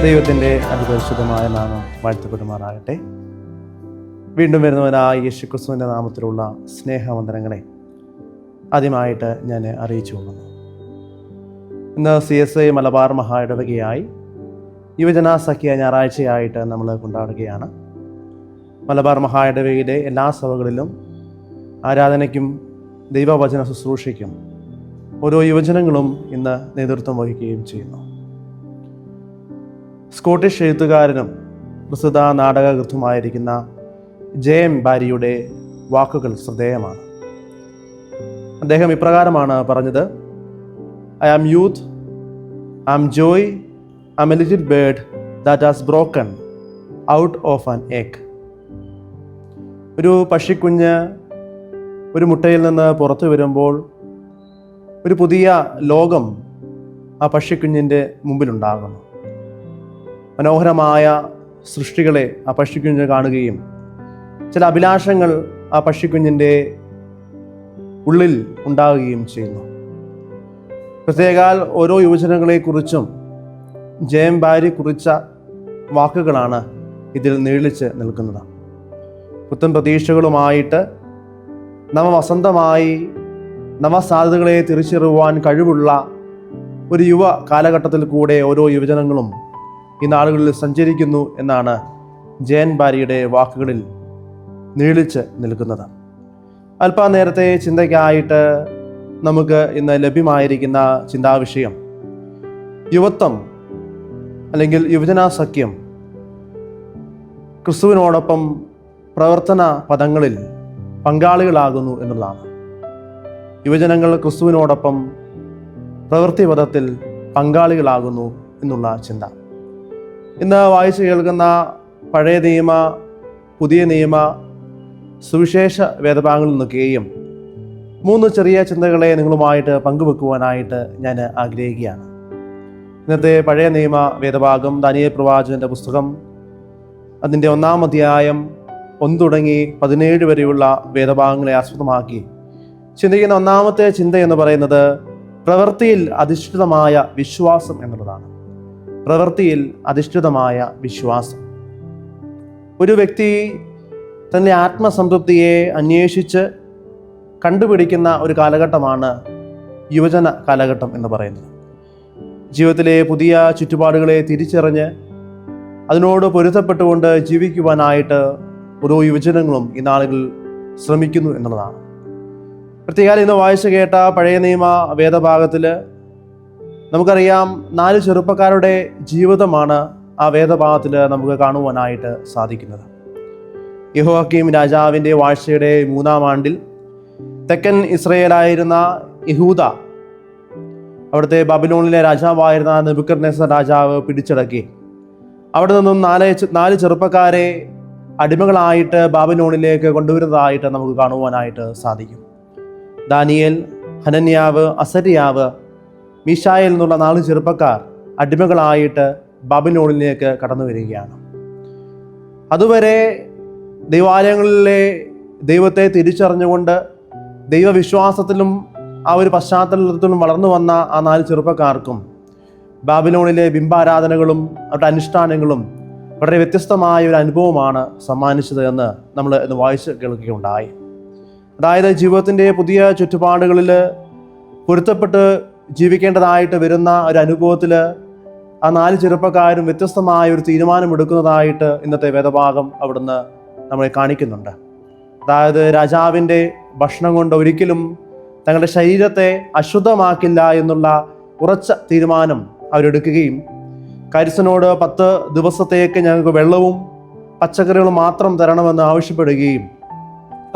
ദൈവത്തിൻ്റെ അതിപരിശുദ്ധമായ നാമം വാഴ്ത്തപ്പെടുമാറാകട്ടെ. വീണ്ടും വരുന്നവനായ യേശുക്രിസ്തുവിൻ്റെ നാമത്തിലുള്ള സ്നേഹവന്ദനങ്ങളെ ആദ്യമായിട്ട് ഞാൻ അറിയിച്ചു കൊള്ളുന്നു. ഇന്ന് CSI മലബാർ മഹാ ഇടവകയായി യുവജന സഖ്യ ഞായറാഴ്ചയായിട്ട് നമ്മൾ കൊണ്ടാടുകയാണ്. മലബാർ മഹാ ഇടവകയിലെ എല്ലാ സഭകളിലും ആരാധനയ്ക്കും ദൈവവചന ശുശ്രൂഷയ്ക്കും ഓരോ യുവജനങ്ങളും ഇന്ന് നേതൃത്വം വഹിക്കുകയും ചെയ്യുന്നു. സ്കോട്ടിഷ് എഴുത്തുകാരനും പ്രസിദ്ധ നാടകകൃത്തുമായിരിക്കുന്ന JM ബാരിയുടെ വാക്കുകൾ ശ്രദ്ധേയമാണ്. അദ്ദേഹം ഇപ്രകാരമാണ് പറഞ്ഞത്: "I am youth, I am joy, I am a little bird that has broken out of an egg." ഒരു പക്ഷിക്കുഞ്ഞ് ഒരു മുട്ടയിൽ നിന്ന് പുറത്തു വരുമ്പോൾ ഒരു പുതിയ ലോകം ആ പക്ഷിക്കുഞ്ഞിൻ്റെ മുമ്പിലുണ്ടാകുന്നു. മനോഹരമായ സൃഷ്ടികളെ ആ പക്ഷിക്കുഞ്ഞ് കാണുകയും ചില അഭിലാഷങ്ങൾ ആ പക്ഷിക്കുഞ്ഞിൻ്റെ ഉള്ളിൽ ഉണ്ടാകുകയും ചെയ്യുന്നു. പ്രത്യേകാൽ ഓരോ യുവജനങ്ങളെക്കുറിച്ചും JM ബാരി കുറിച്ച വാക്കുകളാണ് ഇതിൽ നീളിച്ച് നിൽക്കുന്നത്. പുത്തൻ പ്രതീക്ഷകളുമായിട്ട് നവവസന്തമായി നവസാധ്യതകളെ തിരിച്ചറിയുവാൻ കഴിവുള്ള ഒരു യുവ കാലഘട്ടത്തിൽ കൂടെ ഓരോ യുവജനങ്ങളും ഈ നാളുകളിൽ സഞ്ചരിക്കുന്നു എന്നാണ് JM ബാരിയുടെ വാക്കുകളിൽ നീളിച്ച് നിൽക്കുന്നത്. അല്പനേരത്തെ ചിന്തയ്ക്കായിട്ട് നമുക്ക് ഇന്ന് ലഭ്യമായിരിക്കുന്ന ചിന്താവിഷയം യുവത്വം അല്ലെങ്കിൽ യുവജന സഖ്യം ക്രിസ്തുവിനോടൊപ്പം പ്രവർത്തന പദങ്ങളിൽ പങ്കാളികളാകുന്നു എന്നുള്ളതാണ്. യുവജനങ്ങൾ ക്രിസ്തുവിനോടൊപ്പം പ്രവൃത്തി പദത്തിൽ പങ്കാളികളാകുന്നു എന്നുള്ള ചിന്ത. ഇന്ന് വായിച്ചു കേൾക്കുന്ന പഴയ നിയമ, പുതിയ നിയമ, സുവിശേഷ വേദഭാഗങ്ങളിൽ നിന്നൊക്കെയും 3 ചെറിയ ചിന്തകളെ നിങ്ങളുമായിട്ട് പങ്കുവെക്കുവാനായിട്ട് ഞാൻ ആഗ്രഹിക്കുകയാണ്. ഇന്നത്തെ പഴയ നിയമ വേദഭാഗം ദാനിയേൽ പ്രവാചകന്റെ പുസ്തകം, അതിൻ്റെ 1-ാം അധ്യായം 1 തുടങ്ങി 17 വരെയുള്ള വേദഭാഗങ്ങളെ ആസ്പദമാക്കി ചിന്തിക്കുന്ന ഒന്നാമത്തെ ചിന്ത എന്ന് പറയുന്നത് പ്രവൃത്തിയിൽ അധിഷ്ഠിതമായ വിശ്വാസം എന്നുള്ളതാണ്. പ്രവൃത്തിയിൽ അധിഷ്ഠിതമായ വിശ്വാസം. ഒരു വ്യക്തി തൻ്റെ ആത്മസംതൃപ്തിയെ അന്വേഷിച്ച് കണ്ടുപിടിക്കുന്ന ഒരു കാലഘട്ടമാണ് യുവജന കാലഘട്ടം എന്ന് പറയുന്നത്. ജീവിതത്തിലെ പുതിയ ചുറ്റുപാടുകളെ തിരിച്ചറിഞ്ഞ് അതിനോട് പൊരുത്തപ്പെട്ടുകൊണ്ട് ജീവിക്കുവാനായിട്ട് ഓരോ യുവജനങ്ങളും ഈ നാളുകളിൽ ശ്രമിക്കുന്നു എന്നുള്ളതാണ്. പ്രത്യേകം ഇന്ന് വായിച്ചു കേട്ട പഴയ നിയമ വേദഭാഗത്തിൽ നമുക്കറിയാം 4 ചെറുപ്പക്കാരുടെ ജീവിതമാണ് ആ വേദഭാഗത്തിൽ നമുക്ക് കാണുവാനായിട്ട് സാധിക്കുന്നത്. യെഹോയാക്കീം രാജാവിൻ്റെ വാഴ്ചയുടെ 3-ാം ആണ്ടിൽ തെക്കൻ ഇസ്രയേലായിരുന്ന യഹൂദ അവിടുത്തെ ബാബിലോണിലെ രാജാവായിരുന്ന നെബൂഖദ്നേസർ രാജാവ് പിടിച്ചടക്കി അവിടെ നിന്നും 4 ചെറുപ്പക്കാരെ അടിമകളായിട്ട് ബാബിലോണിലേക്ക് കൊണ്ടുവരുന്നതായിട്ട് നമുക്ക് കാണുവാനായിട്ട് സാധിക്കും. ദാനിയേൽ, ഹനന്യാവ്, അസര്യാവ്, മീശായേൽ എന്നുള്ള 4 ചെറുപ്പക്കാർ അടിമകളായിട്ട് ബാബിലോണിലേക്ക് കടന്നു വരികയാണ്. അതുവരെ ദൈവാലയങ്ങളിലെ ദൈവത്തെ തിരിച്ചറിഞ്ഞുകൊണ്ട് ദൈവവിശ്വാസത്തിലും ആ ഒരു പശ്ചാത്തലത്തിലും വളർന്നു വന്ന ആ 4 ചെറുപ്പക്കാർക്കും ബാബിലോണിലെ ബിംബാരാധനകളും അവരുടെ അനുഷ്ഠാനങ്ങളും വളരെ വ്യത്യസ്തമായ ഒരു അനുഭവമാണ് സമ്മാനിച്ചത് എന്ന് നമ്മൾ ഇന്ന് വായിച്ച് കേൾക്കുകയുണ്ടായി. അതായത് ജീവിതത്തിൻ്റെ പുതിയ ചുറ്റുപാടുകളിൽ പൊരുത്തപ്പെട്ട് ജീവിക്കേണ്ടതായിട്ട് വരുന്ന ഒരു അനുഭവത്തിൽ ആ 4 ചെറുപ്പക്കാരും വ്യത്യസ്തമായ ഒരു തീരുമാനമെടുക്കുന്നതായിട്ട് ഇന്നത്തെ വേദഭാഗം അവിടുന്ന് നമ്മളെ കാണിക്കുന്നുണ്ട്. അതായത് രാജാവിൻ്റെ ഭക്ഷണം കൊണ്ട് ഒരിക്കലും തങ്ങളുടെ ശരീരത്തെ അശുദ്ധമാക്കില്ല എന്നുള്ള ഉറച്ച തീരുമാനം അവരെടുക്കുകയും കരിസനോട് 10 ദിവസത്തേക്ക് ഞങ്ങൾക്ക് വെള്ളവും പച്ചക്കറികളും മാത്രം തരണമെന്ന് ആവശ്യപ്പെടുകയും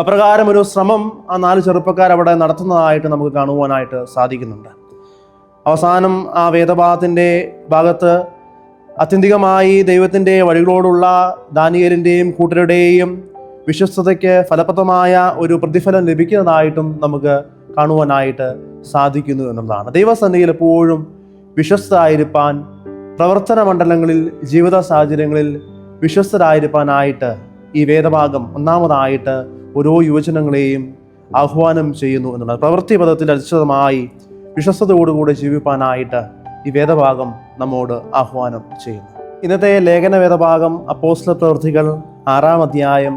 അപ്രകാരം ഒരു ശ്രമം ആ 4 ചെറുപ്പക്കാർ അവിടെ നടത്തുന്നതായിട്ട് നമുക്ക് കാണുവാനായിട്ട് സാധിക്കുന്നുണ്ട്. അവസാനം ആ വേദഭാഗത്തിൻ്റെ ഭാഗത്ത് ആത്യന്തികമായി ദൈവത്തിൻ്റെ വഴികളോടുള്ള ദാനിയേലിൻ്റെയും കൂട്ടരുടെയും വിശ്വസ്തതയ്ക്ക് ഫലപ്രദമായ ഒരു പ്രതിഫലം ലഭിക്കുന്നതായിട്ടും നമുക്ക് കാണുവാനായിട്ട് സാധിക്കുന്നു എന്നുള്ളതാണ്. ദൈവസന്നിധിയിൽ എപ്പോഴും വിശ്വസ്തരായിരിക്കാൻ, പ്രവർത്തന മണ്ഡലങ്ങളിൽ, ജീവിത സാഹചര്യങ്ങളിൽ വിശ്വസ്തരായിരിക്കാനായിട്ട് ഈ വേദഭാഗം ഒന്നാമതായിട്ട് ഓരോ യുവജനങ്ങളെയും ആഹ്വാനം ചെയ്യുന്നു എന്നുള്ളത്. പ്രവൃത്തി പദത്തിൽ അധിഷ്ഠിതമായി വിശ്വസ്തയോടുകൂടി ജീവിപ്പാനായിട്ട് ഈ വേദഭാഗം നമ്മോട് ആഹ്വാനം ചെയ്യുന്നു. ഇന്നത്തെ ലേഖന വേദഭാഗം അപ്പോസ്തല പ്രവൃത്തികൾ 6-ാം അധ്യായം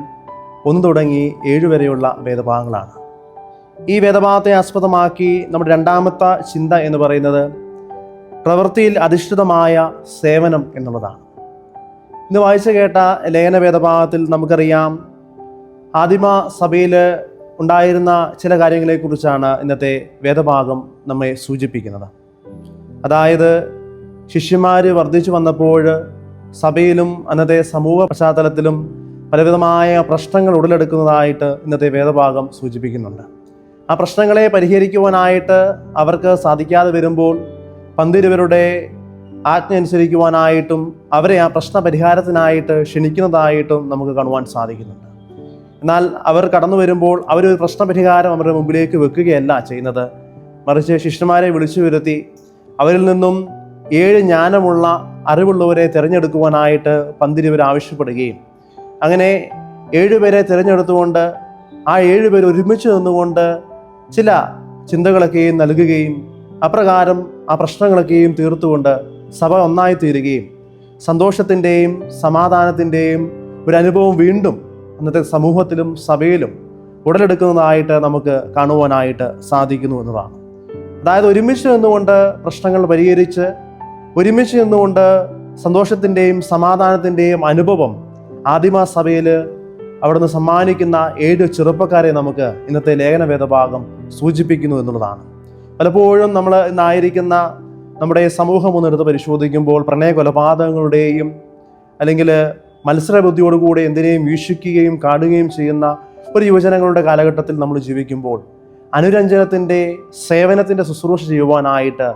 1 തുടങ്ങി 7 വരെയുള്ള വേദഭാഗങ്ങളാണ്. ഈ വേദഭാഗത്തെ ആസ്പദമാക്കി നമ്മുടെ രണ്ടാമത്തെ ചിന്ത എന്ന് പറയുന്നത് പ്രവൃത്തിയിൽ അധിഷ്ഠിതമായ സേവനം എന്നുള്ളതാണ്. ഇന്ന് വായിച്ചു കേട്ട ലേഖന വേദഭാഗത്തിൽ നമുക്കറിയാം, ആദിമ സഭയിൽ ഉണ്ടായിരുന്ന ചില കാര്യങ്ങളെക്കുറിച്ചാണ് ഇന്നത്തെ വേദഭാഗം നമ്മെ സൂചിപ്പിക്കുന്നത്. അതായത് ശിഷ്യന്മാർ വർദ്ധിച്ചു വന്നപ്പോൾ സഭയിലും അന്നത്തെ സമൂഹ പശ്ചാത്തലത്തിലും പലവിധമായ പ്രശ്നങ്ങൾ ഉടലെടുക്കുന്നതായിട്ട് ഇന്നത്തെ വേദഭാഗം സൂചിപ്പിക്കുന്നുണ്ട്. ആ പ്രശ്നങ്ങളെ പരിഹരിക്കുവാനായിട്ട് അവർക്ക് സാധിക്കാതെ വരുമ്പോൾ പന്തിരുവരുടെ ആജ്ഞ അനുസരിക്കുവാനായിട്ടും അവരെ ആ പ്രശ്ന പരിഹാരത്തിനായിട്ട് ക്ഷണിക്കുന്നതായിട്ടും നമുക്ക് കാണുവാൻ സാധിക്കുന്നുണ്ട്. എന്നാൽ അവർ കടന്നു വരുമ്പോൾ അവരൊരു പ്രശ്നപരിഹാരം അവരുടെ മുമ്പിലേക്ക് വെക്കുകയല്ല ചെയ്യുന്നത്, മറിച്ച് ശിഷ്യന്മാരെ വിളിച്ചു വരുത്തി അവരിൽ നിന്നും 7 ജ്ഞാനമുള്ള അറിവുള്ളവരെ തിരഞ്ഞെടുക്കുവാനായിട്ട് പന്തിരുവർ ആവശ്യപ്പെടുകയും അങ്ങനെ 7 പേരെ തിരഞ്ഞെടുത്തുകൊണ്ട് ആ 7 പേർ ഒരുമിച്ച് നിന്നുകൊണ്ട് ചില ചിന്തകളൊക്കെയും നൽകുകയും അപ്രകാരം ആ പ്രശ്നങ്ങളൊക്കെയും തീർത്തുകൊണ്ട് സഭ ഒന്നായി തീരുകയും സന്തോഷത്തിൻ്റെയും സമാധാനത്തിൻ്റെയും ഒരു അനുഭവം വീണ്ടും അന്നത്തെ സമൂഹത്തിലും സഭയിലും ഉടലെടുക്കുന്നതായിട്ട് നമുക്ക് കാണുവാനായിട്ട് സാധിക്കുന്നു എന്നതാണ്. അതായത് ഒരുമിച്ച് നിന്നുകൊണ്ട് പ്രശ്നങ്ങൾ പരിഹരിച്ച് ഒരുമിച്ച് നിന്നുകൊണ്ട് സന്തോഷത്തിൻ്റെയും സമാധാനത്തിൻ്റെയും അനുഭവം ആദിമ സഭയിൽ അവിടുന്ന് സമ്മാനിക്കുന്ന 7 ചെറുപ്പക്കാരെ നമുക്ക് ഇന്നത്തെ ലേഖന വേദഭാഗം സൂചിപ്പിക്കുന്നു എന്നുള്ളതാണ്. പലപ്പോഴും നമ്മൾ ഇന്നായിരിക്കുന്ന നമ്മുടെ സമൂഹം ഒന്നെടുത്ത് പരിശോധിക്കുമ്പോൾ പ്രണയ കൊലപാതകങ്ങളുടെയും അല്ലെങ്കിൽ മത്സരബുദ്ധിയോടുകൂടി എന്തിനേയും വീക്ഷിക്കുകയും കാണുകയും ചെയ്യുന്ന ഒരു യുവജനങ്ങളുടെ കാലഘട്ടത്തിൽ നമ്മൾ ജീവിക്കുമ്പോൾ അനുരഞ്ജനത്തിൻ്റെ സേവനത്തിൻ്റെ ശുശ്രൂഷ ചെയ്യുവാനായിട്ട്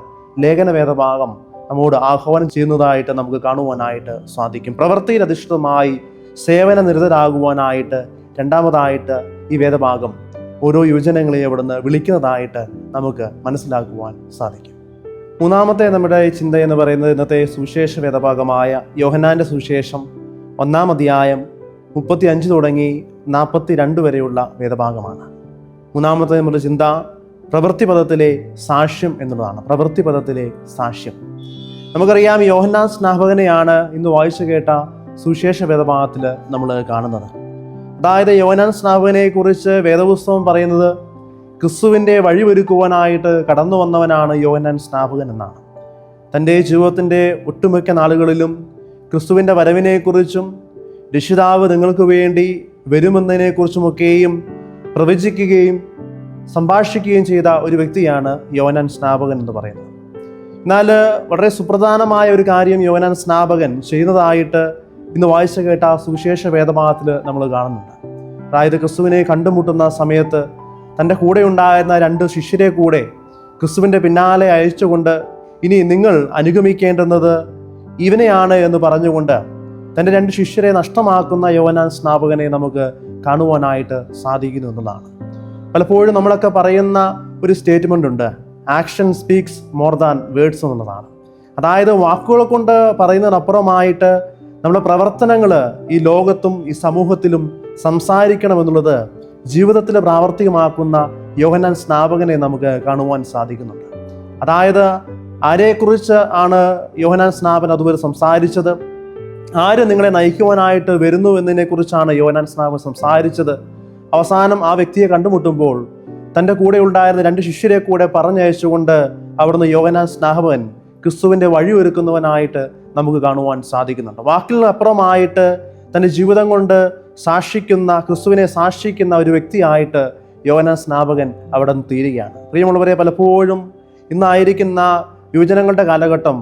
ലേഖന വേദഭാഗം നമ്മോട് ആഹ്വാനം ചെയ്യുന്നതായിട്ട് നമുക്ക് കാണുവാനായിട്ട് സാധിക്കും. പ്രവൃത്തിയിൽ അധിഷ്ഠിതമായി സേവന നിരതരാകുവാനായിട്ട് രണ്ടാമതായിട്ട് ഈ വേദഭാഗം ഓരോ യുവജനങ്ങളെ അവിടുന്ന് വിളിക്കുന്നതായിട്ട് നമുക്ക് മനസ്സിലാക്കുവാൻ സാധിക്കും. മൂന്നാമത്തെ നമ്മുടെ ചിന്ത എന്ന് പറയുന്നത് ഇന്നത്തെ സുവിശേഷ വേദഭാഗമായ യോഹന്നാൻ്റെ സുവിശേഷം 1-ാം അധ്യായം 35 തുടങ്ങി 42 വരെയുള്ള വേദഭാഗമാണ്. മൂന്നാമത്തെ നമ്മുടെ ചിന്ത പ്രവൃത്തിപദത്തിലെ സാക്ഷ്യം എന്നുള്ളതാണ്. പ്രവൃത്തിപദത്തിലെ സാക്ഷ്യം. നമുക്കറിയാം, യോഹന്നാൻ സ്നാപകനെയാണ് ഇന്ന് വായിച്ചു കേട്ട സുവിശേഷ വേദഭാഗത്തിൽ നമ്മൾ കാണുന്നത്. അതായത് യോഹന്നാൻ സ്നാപകനെ കുറിച്ച് വേദപുസ്തകം പറയുന്നത് ക്രിസ്തുവിൻ്റെ വഴിയൊരുക്കുവാനായിട്ട് കടന്നു വന്നവനാണ് യോഹന്നാൻ സ്നാപകൻ എന്നാണ്. തൻ്റെ ജീവിതത്തിൻ്റെ ഒട്ടുമിക്ക നാളുകളിലും ക്രിസ്തുവിൻ്റെ വരവിനെക്കുറിച്ചും രക്ഷിതാവ് നിങ്ങൾക്ക് വേണ്ടി വരുമെന്നതിനെക്കുറിച്ചുമൊക്കെയും പ്രവചിക്കുകയും സംഭാഷിക്കുകയും ചെയ്ത ഒരു വ്യക്തിയാണ് യോഹന്നാൻ സ്നാപകൻ എന്ന് പറയുന്നത്. എന്നാൽ വളരെ സുപ്രധാനമായ ഒരു കാര്യം യോഹന്നാൻ സ്നാപകൻ ചെയ്യുന്നതായിട്ട് ഇന്ന് വായിച്ചു കേട്ട സുവിശേഷ വേദഭാഗത്തിൽ നമ്മൾ കാണുന്നുണ്ട്. അതായത് ക്രിസ്തുവിനെ കണ്ടുമുട്ടുന്ന സമയത്ത് തൻ്റെ കൂടെ ഉണ്ടായിരുന്ന 2 ശിഷ്യരെ കൂടെ ക്രിസ്തുവിൻ്റെ പിന്നാലെ അയച്ചുകൊണ്ട് ഇനി നിങ്ങൾ അനുഗമിക്കേണ്ടുന്നത് ഇവനെയാണ് എന്ന് പറഞ്ഞുകൊണ്ട് തൻ്റെ 2 ശിഷ്യരെ നഷ്ടമാക്കുന്ന യോഹന്നാൻ സ്നാപകനെ നമുക്ക് കാണുവാനായിട്ട് സാധിക്കുന്നു എന്നുള്ളതാണ്. പലപ്പോഴും നമ്മളൊക്കെ പറയുന്ന ഒരു സ്റ്റേറ്റ്മെൻ്റ് ഉണ്ട്, action speaks more than words എന്നുള്ളതാണ്. അതായത് വാക്കുകൾ കൊണ്ട് പറയുന്നതിനപ്പുറമായിട്ട് നമ്മുടെ പ്രവർത്തനങ്ങൾ ഈ ലോകത്തും ഈ സമൂഹത്തിലും സംസാരിക്കണമെന്നുള്ളത് ജീവിതത്തിൽ പ്രാവർത്തികമാക്കുന്ന യോഹന്നാൻ സ്നാപകനെ നമുക്ക് കാണുവാൻ സാധിക്കുന്നുണ്ട്. അതായത് ആരെക്കുറിച്ച് ആണ് യോഹന്നാൻ സ്നാപകൻ അതുവരെ സംസാരിച്ചത്? ആര് നിങ്ങളെ നയിക്കുവാനായിട്ട് വരുന്നു എന്നതിനെക്കുറിച്ചാണ് യോഹന്നാൻ സ്നാപകൻ സംസാരിച്ചത്. അവസാനം ആ വ്യക്തിയെ കണ്ടുമുട്ടുമ്പോൾ തൻ്റെ കൂടെ ഉണ്ടായിരുന്ന 2 ശിഷ്യരെ കൂടെ പറഞ്ഞയച്ചുകൊണ്ട് അവിടുന്ന് യോഹന്നാൻ സ്നാപകൻ ക്രിസ്തുവിൻ്റെ വഴിയൊരുക്കുന്നവനായിട്ട് നമുക്ക് കാണുവാൻ സാധിക്കുന്നുണ്ട്. വാക്കിനപ്പുറമായിട്ട് തൻ്റെ ജീവിതം കൊണ്ട് സാക്ഷിക്കുന്ന, ക്രിസ്തുവിനെ സാക്ഷിക്കുന്ന ഒരു വ്യക്തിയായിട്ട് യോഹന്നാൻ സ്നാപകൻ അവിടെ നിന്ന് തീരുകയാണ്. പ്രിയമുള്ളവരെ, പലപ്പോഴും ഇന്നായിരിക്കുന്ന യുവജനങ്ങളുടെ കാലഘട്ടം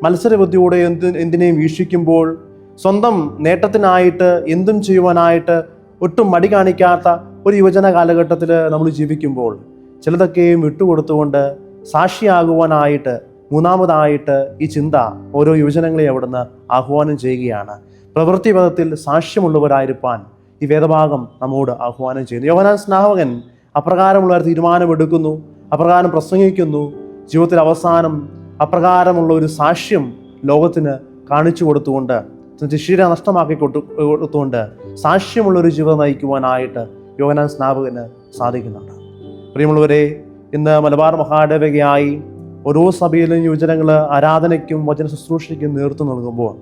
മത്സരബുദ്ധിയോടെ എന്തിനേയും വീക്ഷിക്കുമ്പോൾ സ്വന്തം നേട്ടത്തിനായിട്ട് എന്തും ചെയ്യുവാനായിട്ട് ഒട്ടും മടി കാണിക്കാത്ത ഒരു യുവജന കാലഘട്ടത്തിൽ നമ്മൾ ജീവിക്കുമ്പോൾ ചിലതൊക്കെയും വിട്ടുകൊടുത്തുകൊണ്ട് സാക്ഷിയാകുവാനായിട്ട് മൂന്നാമതായിട്ട് ഈ ചിന്ത ഓരോ യുവജനങ്ങളെ അവിടുന്ന് ആഹ്വാനം ചെയ്യുകയാണ്. പ്രവൃത്തിപദത്തിൽ സാക്ഷ്യമുള്ളവരായിരിക്കാൻ ഈ വേദഭാഗം നമ്മോട് ആഹ്വാനം ചെയ്യുന്നു. യോഹന്നാൻ സ്നാപകൻ അപ്രകാരമുള്ള ഒരു തീരുമാനമെടുക്കുന്നു, അപ്രകാരം പ്രസംഗിക്കുന്നു. ജീവിതത്തിൽ അവസാനം അപ്രകാരമുള്ള ഒരു സാക്ഷ്യം ലോകത്തിന് കാണിച്ചു കൊടുത്തുകൊണ്ട്, ശിഷ്യരെ നഷ്ടമാക്കി കൊടുത്തുകൊണ്ട് സാക്ഷ്യമുള്ളൊരു ജീവിതം നയിക്കുവാനായിട്ട് യോഹന്നാൻ സ്നാപകന് സാധിക്കുന്നുണ്ട്. പ്രിയമുള്ളവരെ, ഇന്ന് മലബാർ മഹാദേവകയായി ഓരോ സഭയിലും യുവജനങ്ങൾ ആരാധനയ്ക്കും വചന ശുശ്രൂഷയ്ക്കും നേതൃത്വം നൽകുമ്പോൾ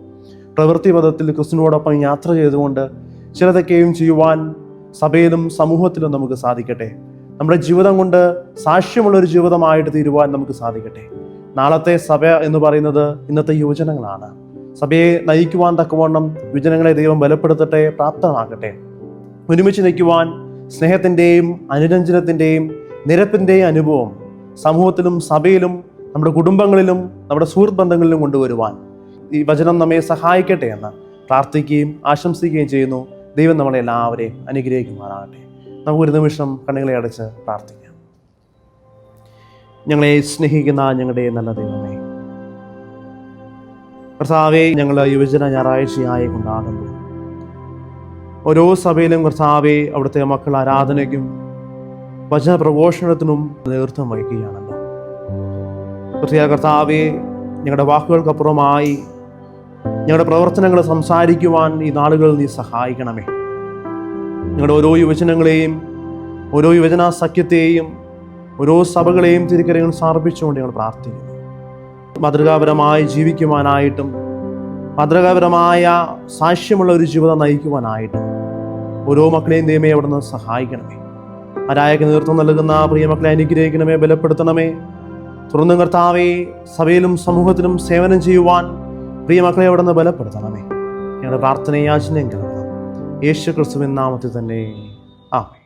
പ്രവൃത്തിപഥത്തിൽ ക്രിസ്തുവിനോടൊപ്പം യാത്ര ചെയ്തുകൊണ്ട് ചിലതൊക്കെയും ചെയ്യുവാൻ സഭയിലും സമൂഹത്തിലും നമുക്ക് സാധിക്കട്ടെ. നമ്മുടെ ജീവിതം കൊണ്ട് സാക്ഷ്യമുള്ളൊരു ജീവിതമായിട്ട് തീരുവാൻ നമുക്ക് സാധിക്കട്ടെ. നാളത്തെ സഭ എന്ന് പറയുന്നത് ഇന്നത്തെ യുവജനങ്ങളാണ്. സഭയെ നയിക്കുവാൻ തക്കവണ്ണം യുവജനങ്ങളെ ദൈവം ബലപ്പെടുത്തട്ടെ, പ്രാപ്തമാക്കട്ടെ. ഒരുമിച്ച് നിൽക്കുവാൻ സ്നേഹത്തിൻ്റെയും അനുരഞ്ജനത്തിൻ്റെയും നിരപ്പിൻ്റെയും അനുഭവം സമൂഹത്തിലും സഭയിലും നമ്മുടെ കുടുംബങ്ങളിലും നമ്മുടെ സുഹൃത്ത് ബന്ധങ്ങളിലും കൊണ്ടുവരുവാൻ ഈ വചനം നമ്മെ സഹായിക്കട്ടെ എന്ന് പ്രാർത്ഥിക്കുകയും ആശംസിക്കുകയും ചെയ്യുന്നു. ദൈവം നമ്മളെ എല്ലാവരെയും അനുഗ്രഹിക്കുമാറാകട്ടെ. നമുക്കൊരു നിമിഷം കണ്ണുകളെ അടച്ച് പ്രാർത്ഥിക്കാം. ഞങ്ങളെ സ്നേഹിക്കുന്ന ഞങ്ങളുടെ നല്ല ദൈവമേ, കർത്താവേ, ഞങ്ങൾ യുവജന ഞായറാഴ്ചയായി കൊണ്ടാടുന്നു. ഓരോ സഭയിലും കർത്താവേ, അവിടുത്തെ മക്കൾ ആരാധനയ്ക്കും വചന പ്രഘോഷണത്തിനും നേതൃത്വം വഹിക്കുകയാണല്ലോ. പ്രത്യേക കർത്താവേ, ഞങ്ങളുടെ വാക്കുകൾക്കപ്പുറമായി ഞങ്ങളുടെ പ്രവർത്തനങ്ങൾ സംസാരിക്കുവാൻ ഈ നാളുകളിൽ നീ സഹായിക്കണമേ. ഞങ്ങളുടെ ഓരോ യുവജനങ്ങളെയും ഓരോ യുവജന സഖ്യത്തെയും ഓരോ സഭകളെയും തിരുക്കരങ്ങൾ സമർപ്പിച്ചുകൊണ്ട് ഞങ്ങൾ പ്രാർത്ഥിക്കുന്നു. മാതൃകാപരമായി ജീവിക്കുവാനായിട്ടും മാതൃകാപരമായ സാക്ഷ്യമുള്ള ഒരു ജീവിതം നയിക്കുവാനായിട്ടും ഓരോ മക്കളെയും ദൈവമേ അവിടുന്ന് സഹായിക്കണമേ. ആരായക്ക് നേതൃത്വം നൽകുന്ന പ്രിയമക്കളെ അനുഗ്രഹിക്കണമേ, ബലപ്പെടുത്തണമേ. തുറന്നു കർത്താവേ, സഭയിലും സമൂഹത്തിലും സേവനം ചെയ്യുവാൻ പ്രിയമക്കളെ അവിടുന്ന് ബലപ്പെടുത്തണമേ. ഞങ്ങളുടെ പ്രാർത്ഥനയും യാചനയും കേൾക്കണം. യേശു ക്രിസ്തുവിൻ നാമത്തിൽ തന്നെ ആമേൻ.